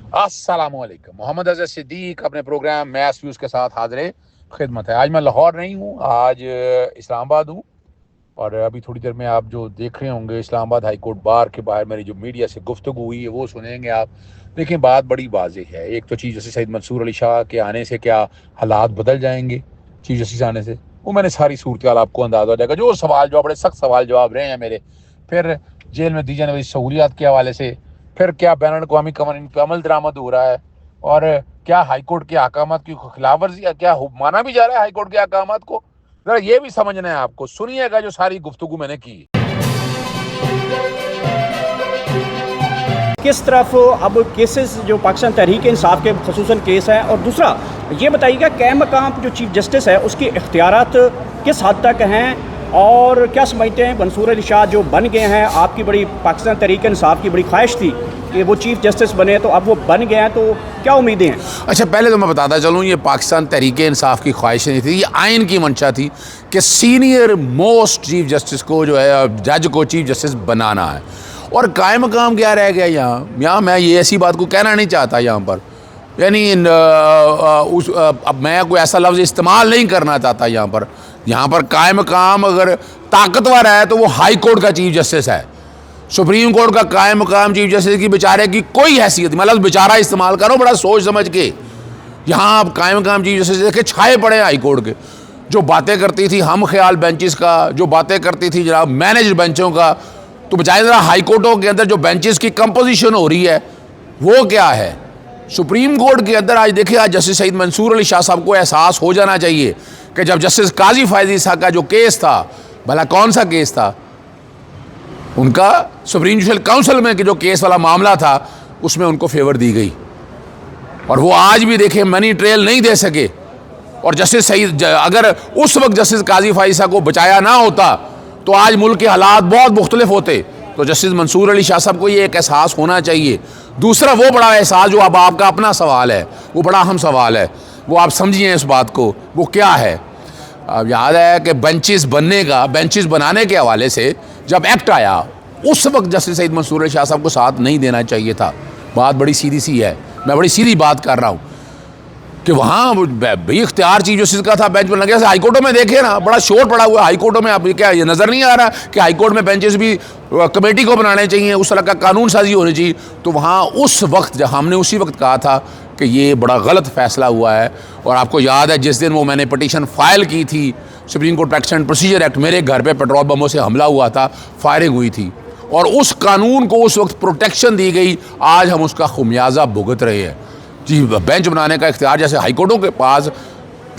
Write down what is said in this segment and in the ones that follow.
अस्सलामुअलैकुम। मोहम्मद अज़हर सिद्दीक अपने programme mess views के साथ हाज़िर खिदमत है। आज मैं लाहौर नहीं हूँ, आज इस्लामाबाद हूँ। और अभी थोड़ी देर में आप जो देख रहे होंगे इस्लामाबाद हाई कोर्ट बार के बाहर मेरी जो मीडिया से गुफ्तगू हुई है वो सुनेंगे आप। देखिए, बात बड़ी वाज़ेह है। एक तो चीफ जस्टिस सईद मंसूर अली शाह के आने से क्या हालात बदल जाएंगे, चीफ जस्टिस आने से वो मैंने सारी सूरत हाल आपको अंदाजा हो जाएगा। जो सवाल जवाब, बड़े सख्त सवाल जवाब रहे हैं मेरे, फिर जेल में दी जाने वाली सहूलियात के हवाले से, फिर क्या बैन अवी कवानीन पर अमल दरामद हो रहा है, और क्या हाईकोर्ट के अहकाम की खिलाफ वर्जी, क्या माना भी जा रहा है हाईकोर्ट के अहकाम को। जरा ये भी समझना है आपको, सुनिएगा जो सारी गुफ्तगू मैंने की। किस तरफ अब केसेस जो पाकिस्तान तहरीक इंसाफ के खसूसन केस हैं, और दूसरा ये बताइएगा कैम मकाम जो चीफ जस्टिस है उसके इख्तियारात किस हद तक हैं, और क्या समझते हैं मंसूर अली शाह जो बन गए हैं, आपकी बड़ी पाकिस्तान तहरीक इंसाफ की बड़ी ख्वाहिश थी कि वो चीफ जस्टिस बने, तो अब वो बन गए हैं, तो क्या उम्मीदें हैं? अच्छा, पहले तो मैं बताता चलूँ, ये पाकिस्तान तहरीक इंसाफ की ख्वाहिश नहीं थी, ये आइन की मंशा थी कि सीनियर मोस्ट चीफ जस्टिस को जो है, जज को चीफ जस्टिस बनाना है। और कायम मकाम क्या रह गया यहाँ मैं ये ऐसी बात को कहना नहीं चाहता यहाँ पर, यानी अब मैं कोई ऐसा लफ्ज़ इस्तेमाल नहीं करना चाहता यहाँ पर कायम मकाम अगर ताकतवर है तो वो हाई कोर्ट का चीफ जस्टिस है। सुप्रीम कोर्ट का कायम मकाम चीफ जस्टिस की बेचारे की कोई हैसियत, मैं लफ्ज़ बेचारा इस्तेमाल करो बड़ा सोच समझ के। यहाँ आप कायम मकाम चीफ जस्टिस देखे छाए पड़े हाई कोर्ट के, जो बातें करती थी हम ख्याल बेंचेस का, जो बातें करती थी जनाब मैनेज बेंचों का, तो बचाए ज़रा हाई कोर्टों के अंदर जो बेंचेस की कंपोजिशन हो रही है वो क्या है। सुप्रीम कोर्ट के अंदर आज देखिए, आज जस्टिस सईद मंसूर अली शाह साहब को एहसास हो जाना चाहिए कि जब जस्टिस काजी फायजी साहब का जो केस था, भला कौन सा केस था उनका, सुप्रीम जुडिशल काउंसिल में कि जो केस वाला मामला था उसमें उनको फेवर दी गई, और वो आज भी देखे मनी ट्रेल नहीं दे सके। और जस्टिस सईद, अगर उस वक्त जस्टिस काजी फायजी साहब को बचाया ना होता तो आज मुल्क के हालात बहुत मुख्तलिफ होते। तो जस्टिस मंसूर अली शाह साहब को ये एक एहसास होना चाहिए। दूसरा वो बड़ा एहसास जो अब आपका अपना सवाल है, वो बड़ा अहम सवाल है, वो आप समझिए इस बात को, वो क्या है। अब याद है कि बेंचेस बनाने के हवाले से जब एक्ट आया उस वक्त जस्टिस सईद मंसूर अली शाह साहब को साथ नहीं देना चाहिए था। बात बड़ी सीधी सी है, मैं बड़ी सीधी बात कर रहा हूँ कि वहाँ भाई इख्तियार चीफ जस्टिस का था बेंच पर लगे। हाई कोर्टों में देखे ना, बड़ा शोर पड़ा हुआ है हाई कोर्टों में। आप क्या ये नज़र नहीं आ रहा कि हाई कोर्ट में बेंचेस भी कमेटी को बनाने चाहिए, उस तरह का कानून साजी होनी चाहिए। तो वहाँ उस वक्त जब हमने उसी वक्त कहा था कि ये बड़ा गलत फैसला हुआ है। और आपको याद है जिस दिन वो मैंने पटिशन फाइल की थी, supreme court practice and procedure act, मेरे घर पे पेट्रोल बमों से हमला हुआ था, फायरिंग हुई थी, और उस कानून को उस वक्त प्रोटेक्शन दी गई। आज हम उसका खुमियाजा भुगत रहे हैं। जी, बेंच बनाने का इख्तियार जैसे हाई कोर्टों के पास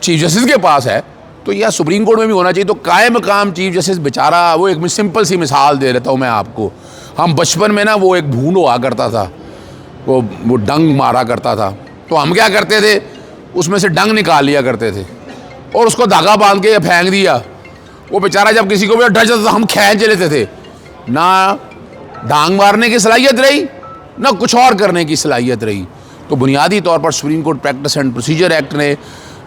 चीफ जस्टिस के पास है, तो यह सुप्रीम कोर्ट में भी होना चाहिए। तो कायम मकाम चीफ जस्टिस बेचारा, वो एक सिंपल सी मिसाल दे देता हूँ मैं आपको। हम बचपन में ना, वो एक भूंड हुआ करता था, वो डंग मारा करता था, तो हम क्या करते थे, उसमें से डंग निकाल लिया करते थे और उसको धागा बांध के फेंक दिया। वो बेचारा जब किसी को भी डर जाता था हम खींच लेते थे। ना डांग मारने की सलाहियत रही, ना कुछ और करने की सलाहियत रही। तो बुनियादी तौर पर supreme court practice and procedure act ने,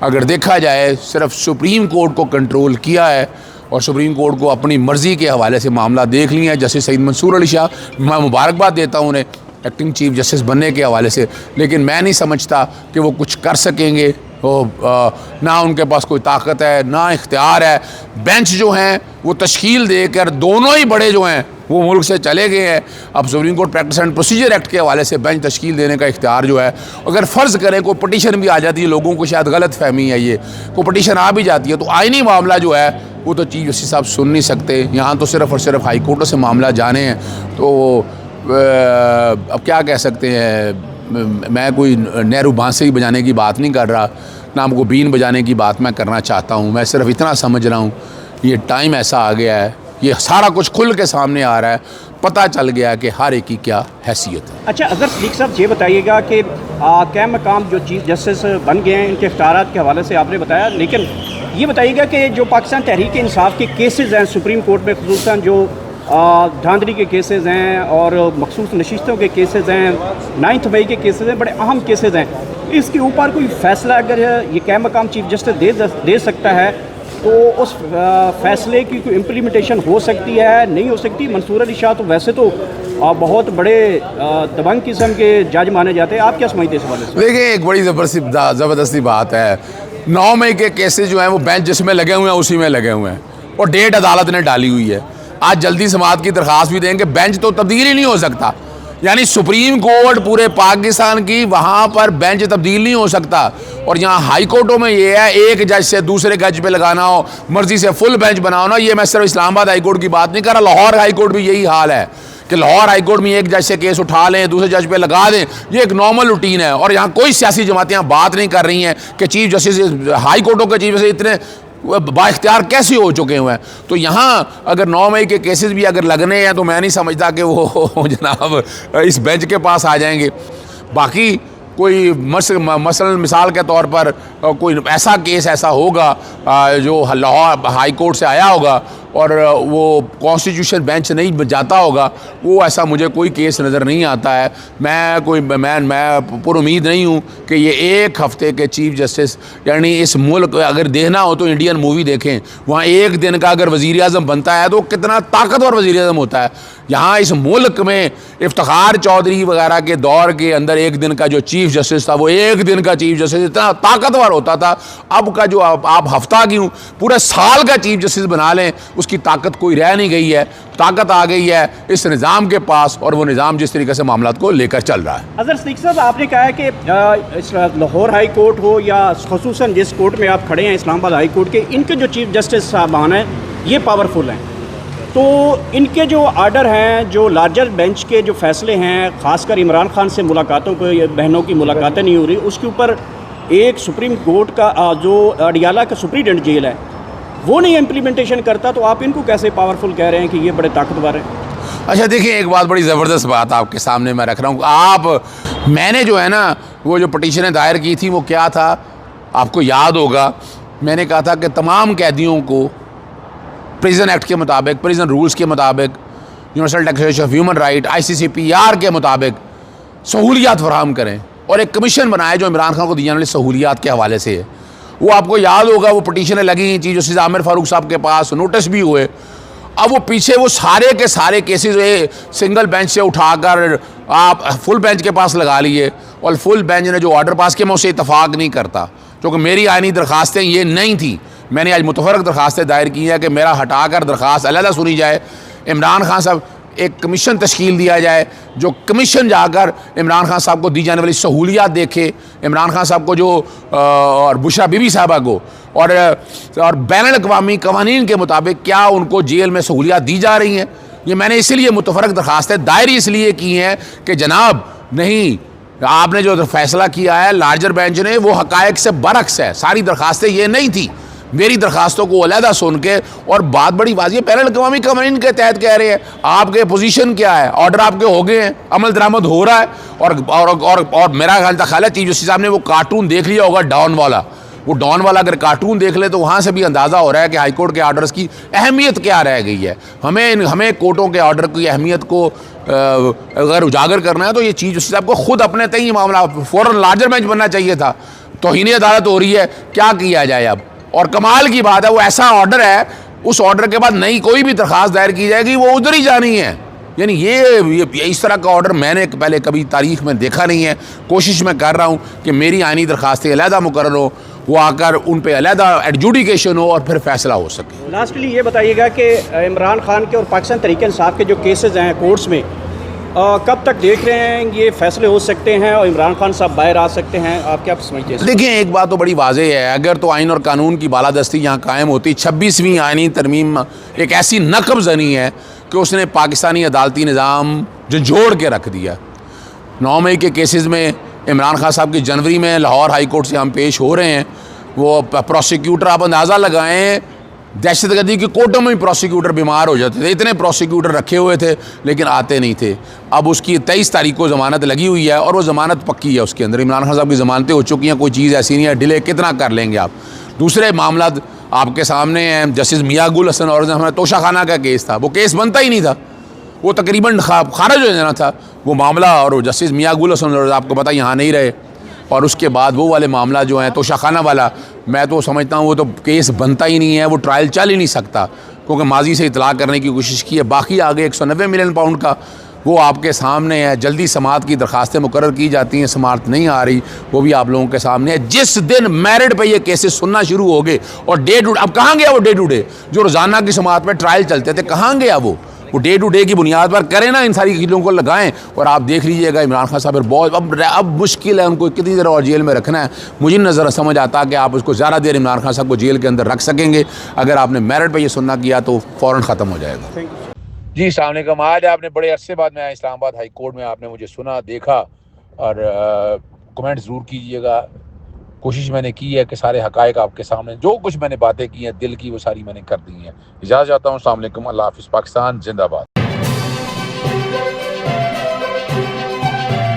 अगर देखा जाए, सिर्फ सुप्रीम कोर्ट को कंट्रोल किया है और सुप्रीम कोर्ट को अपनी मर्ज़ी के हवाले से मामला देख लिया है। जस्टिस सईद मंसूर अली शाह, मैं मुबारकबाद देता हूँ उन्हें एक्टिंग चीफ जस्टिस बनने के हवाले से, लेकिन मैं नहीं समझता कि वो कुछ कर सकेंगे। ना उनके पास कोई ताकत है, ना इख्तियार है। बेंच जो हैं वो तश्कील देकर दोनों ही बड़े जो हैं वो मुल्क से चले गए हैं। अब supreme court practice and procedure act के हवाले से बेंच तश्कील देने का इख्तियार जो है, अगर फ़र्ज़ करें कोई पटिशन भी आ जाती है, लोगों को शायद गलत फहमी है, ये कोई पटिशन आ भी जाती है, तो आइनी मामला जो है वो तो चीफ जस्टिस साहब सुन नहीं सकते। यहाँ तो सिर्फ़ और सिर्फ हाई कोर्टों से मामला जाने हैं। तो अब क्या कह सकते हैं, मैं कोई नेहरू बांसुरी बजाने की बात नहीं कर रहा, ना हमको बीन बजाने की बात मैं करना चाहता हूँ। मैं सिर्फ इतना समझ रहा हूँ, ये टाइम ऐसा आ गया है, ये सारा कुछ खुल के सामने आ रहा है, पता चल गया कि हर एक की क्या हैसियत है। अच्छा, अगर सिद्दीक साहब ये बताइएगा कि कैम मकाम जो चीफ जस्टिस बन गए हैं, इनके इख्तियारात के हवाले से आपने बताया, लेकिन ये बताइएगा कि जो पाकिस्तान तहरीक इंसाफ के केसेस हैं सुप्रीम कोर्ट में, खुसूसन जो धांधली के केसेस हैं और मखसूस नशिस्तों के केसेस हैं, 9 मई के केसेस हैं, बड़े अहम केसेस हैं, इसके ऊपर कोई फ़ैसला अगर ये कैम मकाम चीफ जस्टिस दे सकता है तो उस फैसले की कोई इम्प्लीमेंटेशन हो सकती है, नहीं हो सकती? मंसूर अली शाह तो वैसे तो बहुत बड़े दबंग किस्म के जज माने जाते हैं, आप क्या समझते हैं इस हवाले से? देखिए, एक बड़ी ज़बरदस्ती बात है, 9 मई के केसेस जो हैं वो बेंच जिसमें लगे हुए हैं उसी में लगे हुए हैं, और डेट अदालत ने डाली हुई है। आज जल्दी समाअत की दरख्वास्त भी देंगे, बेंच तो तब्दील ही नहीं हो सकता। यानी सुप्रीम कोर्ट पूरे पाकिस्तान की, वहाँ पर बेंच तब्दील नहीं हो सकता। और यहाँ हाई कोर्टों में ये है, एक जज से दूसरे जज पे लगाना हो, मर्जी से फुल बेंच बनाओ ना। ये मैं सिर्फ इस्लामाबाद हाई कोर्ट की बात नहीं कर रहा, लाहौर हाई कोर्ट भी यही हाल है कि लाहौर हाई कोर्ट में एक जज से केस उठा लें, दूसरे जज पे लगा दें। ये एक नॉर्मल रूटीन है। और यहाँ कोई सियासी जमातें यहाँ बात नहीं कर रही हैं कि चीफ जस्टिस, हाई कोर्टों के चीफ जस्टिस इतने बाइख्तियार कैसे हो चुके हुए हैं। तो यहाँ अगर 9 मई के केसेस भी अगर लगने हैं तो मैं नहीं समझता कि वो जनाब इस बेंच के पास आ जाएंगे। बाकी कोई मसलन मिसाल के तौर पर कोई ऐसा केस ऐसा होगा जो लाहौर हाई कोर्ट से आया होगा और वो कॉन्स्टिट्यूशन बेंच नहीं जाता होगा, वो ऐसा मुझे कोई केस नज़र नहीं आता है। मैं पुरुमीद नहीं हूँ कि ये एक हफ़्ते के चीफ जस्टिस, यानी इस मुल्क अगर देखना हो तो इंडियन मूवी देखें, वहाँ एक दिन का अगर वज़ीर आज़म बनता है तो कितना ताकतवर वज़ीर आज़म होता है। यहाँ इस मुल्क में इफ्तिखार चौधरी वगैरह के दौर के अंदर एक दिन का जो चीफ जस्टिस था, वो एक दिन का चीफ जस्टिस इतना ताकतवर होता था। अब का जो आप हफ्ता क्यों पूरे साल का चीफ जस्टिस बना लें, उसकी ताकत कोई रह नहीं गई है। ताकत आ गई है इस निज़ाम के पास, और वो निज़ाम जिस तरीके से मामलात को लेकर चल रहा है। अजहर सिद्दीकी साहब, आपने कहा है कि इस लाहौर हाई कोर्ट हो या खसूसन जिस कोर्ट में आप खड़े हैं इस्लामाबाद हाई कोर्ट के, इनके जो चीफ जस्टिस साहबान हैं ये पावरफुल हैं, तो इनके जो आर्डर हैं, जो लार्जर बेंच के जो फैसले हैं, ख़ासकर इमरान खान से मुलाकातों को, बहनों की मुलाकातें नहीं हो रही, उसके ऊपर एक सुप्रीम कोर्ट का जो अडियाला का सुप्रीडेंट जेल है वो नहीं इम्प्लीमेंटेशन करता, तो आप इनको कैसे पावरफुल कह रहे हैं कि ये बड़े ताकतवर हैं? अच्छा देखिए, एक बात बड़ी ज़बरदस्त बात आपके सामने मैं रख रहा हूँ। मैंने जो है ना वो जो पटिशनें दायर की थी वो क्या था, आपको याद होगा, मैंने कहा था कि तमाम कैदियों को प्रिजन एक्ट के मुताबिक, प्रिजन रूल्स के मुताबिक, universal declaration of human right, ICCPR के मुताबिक सहूलियात फराहम करें, और एक कमीशन बनाए जो इमरान खान को दी जाने वाली सहूलियात के हवाले से है। वो आपको याद होगा, वो पटिशनें लगी चीफ जस्टिस आमिर फारूक साहब के पास, नोटिस भी हुए। अब वो पीछे वो सारे के सारे केसेस सिंगल बेंच से उठाकर आप फुल बेंच के पास लगा लिए, और फुल बेंच ने जो ऑर्डर पास किया मैं उससे इतफाक़ नहीं करता, क्योंकि मेरी आइनी दरख्वास्तें ये नहीं थी। मैंने आज मुतफरक दरख्वास्तें दायर की हैं कि मेरा हटाकर दरख्वास्त अलहदा सुनी जाए, इमरान खान साहब एक कमीशन तश्कील दिया जाए, जो कमीशन जाकर इमरान खान साहब को दी जाने वाली सहूलियात देखे, इमरान खान साहब को जो और बुशरा बीबी साहबा को और बैनुल अक़वामी कवानीन के मुताबिक क्या उनको जेल में सहूलियात दी जा रही हैं। ये मैंने इसलिए मुतफरक दरख्वास्तें दायर इसलिए की हैं कि जनाब नहीं, आपने जो फैसला किया है लार्जर बेंच ने वो हक़ाइक़ से बरअक्स है। सारी दरख्वास्तें ये नहीं थी, मेरी दरख्वास्तों को अलहदा सुन के, और बात बड़ी वाज़ेह बैनुल अक़वामी कवानीन के तहत कह रहे हैं। आपके पोजीशन क्या है, ऑर्डर आपके हो गए हैं, अमल दरामद हो रहा है, और मेरा ख्याल है चीफ जस्टिस साहब ने वो कार्टून देख लिया होगा डॉन वाला। वो डॉन वाला अगर कार्टून देख ले तो वहाँ से भी अंदाज़ा हो रहा है कि हाई कोर्ट के ऑर्डर्स की अहमियत क्या रह गई है। हमें कोर्टों के ऑर्डर की अहमियत को अगर उजागर करना है तो ये चीफ जस्टिस साहब को खुद अपने तय मामला फ़ौरन लार्जर बेंच बनना चाहिए था। तौहीन अदालत हो रही है, क्या किया जाए अब। और कमाल की बात है, वो ऐसा ऑर्डर है, उस ऑर्डर के बाद नई कोई भी दरख्वास्त दायर की जाएगी वो उधर ही जानी है। यानी ये इस तरह का ऑर्डर मैंने पहले कभी तारीख में देखा नहीं है। कोशिश मैं कर रहा हूँ कि मेरी आइनी दरख्वास्तें अलहदा मुकर्रर हो, वो आकर उन पे अलहदा एडजुडिकेशन हो और फिर फैसला हो सके। लास्टली ये बताइएगा कि इमरान खान के और पाकिस्तान तहरीक इंसाफ के जो केसेस हैं कोर्ट्स में, कब तक देख रहे हैं ये फैसले हो सकते हैं और इमरान खान साहब बाहर आ सकते हैं, आप क्या समझते हैं? देखिए, एक बात तो बड़ी वाज़ेह है, अगर तो आइन और कानून की बालादस्ती यहाँ कायम होती, 26वीं आइनी तरमीम एक ऐसी नकब ज़नी है कि उसने पाकिस्तानी अदालती निज़ाम झंझोड़ के रख दिया। 9 मई के केसेस में इमरान खान साहब की जनवरी में लाहौर हाई कोर्ट से हम पेश हो रहे हैं। वो प्रोसिक्यूटर, आप अंदाज़ा लगाएं, दहशतगर्दी की कोर्टों में भी प्रोसिक्यूटर बीमार हो जाते थे, इतने प्रोसिक्यूटर रखे हुए थे लेकिन आते नहीं थे। अब उसकी 23 तारीख को ज़मानत लगी हुई है और वो ज़मानत पक्की है, उसके अंदर इमरान खान साहब की ज़मानतें हो चुकी हैं, कोई चीज़ ऐसी नहीं है, डिले कितना कर लेंगे आप। दूसरे मामला आपके सामने हैं, जस्टिस मियां गुल हसन और हमारा तोशा खाना का केस था, वो केस बनता ही नहीं था, वो तकरीबन खारिज हो जाना था वो मामला, और जस्टिस मियां गुल हसन और आपको पता यहाँ नहीं रहे। और उसके बाद वो वाले मामला जो हैं तो शाखाना वाला, मैं तो समझता हूँ वो तो केस बनता ही नहीं है, वो ट्रायल चल ही नहीं सकता, क्योंकि माजी से इतला करने की कोशिश की है। बाकी आगे 190 मिलियन पाउंड का वो आपके सामने है। जल्दी समात की दरखास्तें मुकर्रर की जाती हैं, समात नहीं आ रही, वो भी आप लोगों के सामने है। जिस दिन मेरिट पे ये केसेस सुनना शुरू हो गए और डे टू डे, अब कहाँ गया वो डे टू डे जो रोज़ाना की समात में ट्रायल चलते थे, कहाँ गया वो डे टू डे की बुनियाद पर करें ना, इन सारी चीज़ों को लगाएं। और आप देख लीजिएगा इमरान खान साहब बहुत अब मुश्किल है उनको कितनी देर और जेल में रखना है। मुझे नज़र समझ आता कि आप उसको ज़्यादा देर इमरान खान साहब को जेल के अंदर रख सकेंगे। अगर आपने मेरिट पर ये सुनना किया तो फ़ौरन ख़त्म हो जाएगा। जी अस्सलाम वालेकुम। आज आपने बड़े अरसे बाद में इस्लामाबाद हाई कोर्ट में आपने मुझे सुना, देखा और कमेंट ज़रूर कीजिएगा। कोशिश मैंने की है कि सारे हक़ाइक़ आपके सामने, जो कुछ मैंने बातें की हैं दिल की, वो सारी मैंने कर दी हैं। इजाज़त चाहता हूँ। अस्सलाम वालेकुम। अल्लाह हाफ़िज़। पाकिस्तान जिंदाबाद।